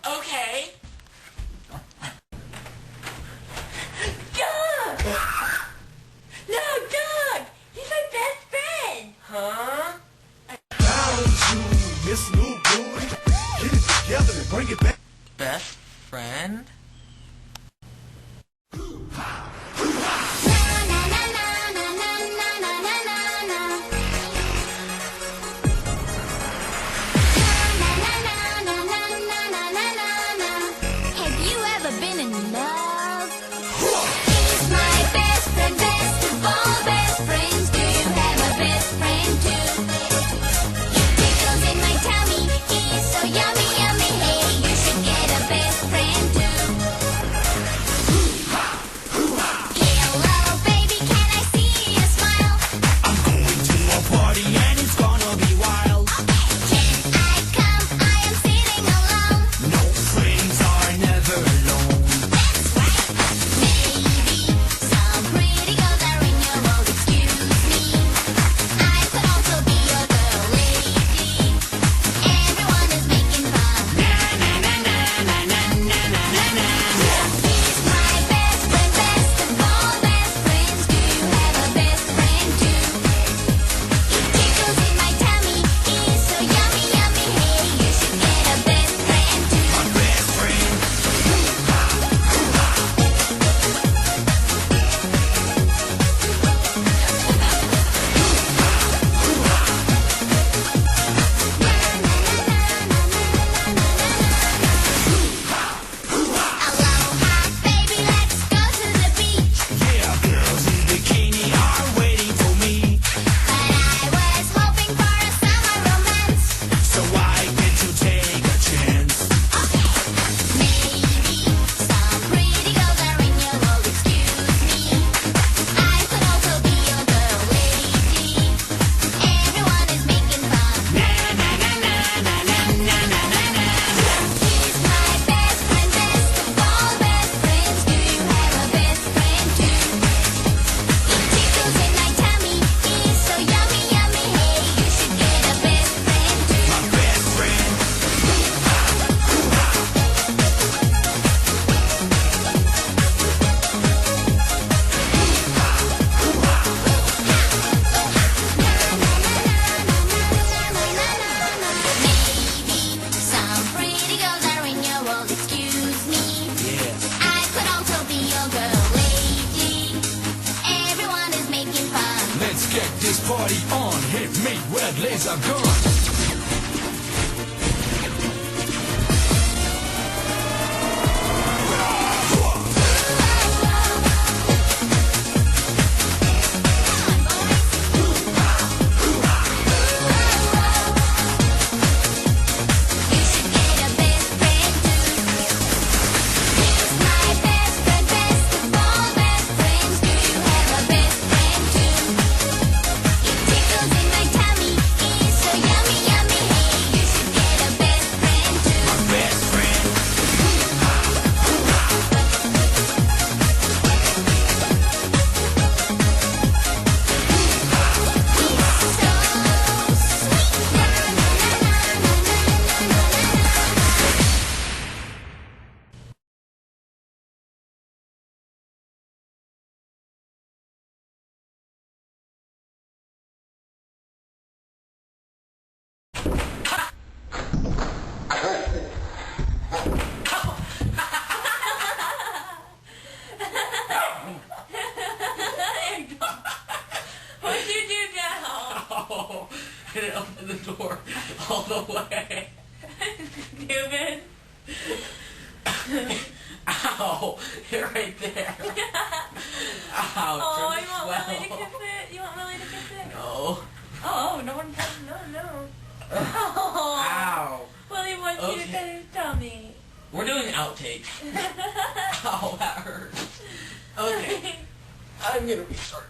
Okay. Doug! No, Doug! He's my best friend! Huh? Found you, Miss New Booty. Get it together and bring it back. Best friend? Have you ever been in love? He's my best friend, best of all best friends. Do you have a best friend too? He tickles in my tummy, he's so yummy, yummy. Hey, you should get a best friend too. Hello, baby, can I see you smile? I'm going to a party and it's gonna be wild. Can I come? I am sitting alone. No friends are never alone. That's right. Maybe some pretty girls are in your world. Excuse me. I could also be your girl, lady. Everyone is making fun. He's my best friend, best of all best friends. Do you have a best friend too? He tickles in my tummy. He's so yummy, yummy. Hey, you should get a best friend too. My best friend. Aloha, baby, let's go to the beach. Yeah, girls in bikini are waiting for me. But I was hoping for a summer romance. So I get to take a chance. Maybe some pretty girls are in your world. Excuse me. I could also be your girl, lady. Everyone is making fun. He's my best friend, best of all best friends. Do you have a best friend too? He tickles in my tummy. He's so yummy, yummy. Hey, you should get a best friend too. My best friend. Maybe some pretty girls are in your world. Excuse me. Yeah. I could also be your girl, lady. Everyone is making fun. Let's get this party on. Hit me with laser gun. You should get a best friend too. He's my best friend, best of all best friends. Do you have a best friend too? He tickles in my tummy. He's so yummy, yummy. Hey, you should get a best friend too. My best friend. What'd you do now? Oh, I didn't open the door all the way. Newman? Ow, you're right there. Ow, Oh, turn you want Lily to swell. kiss it? You want Lily to kiss it? No. Oh, no one does. No. Oh. Ow. Well, he wants you to Okay. pet his tummy. We're doing outtakes. Ow, that hurt. Okay, I'm gonna restart.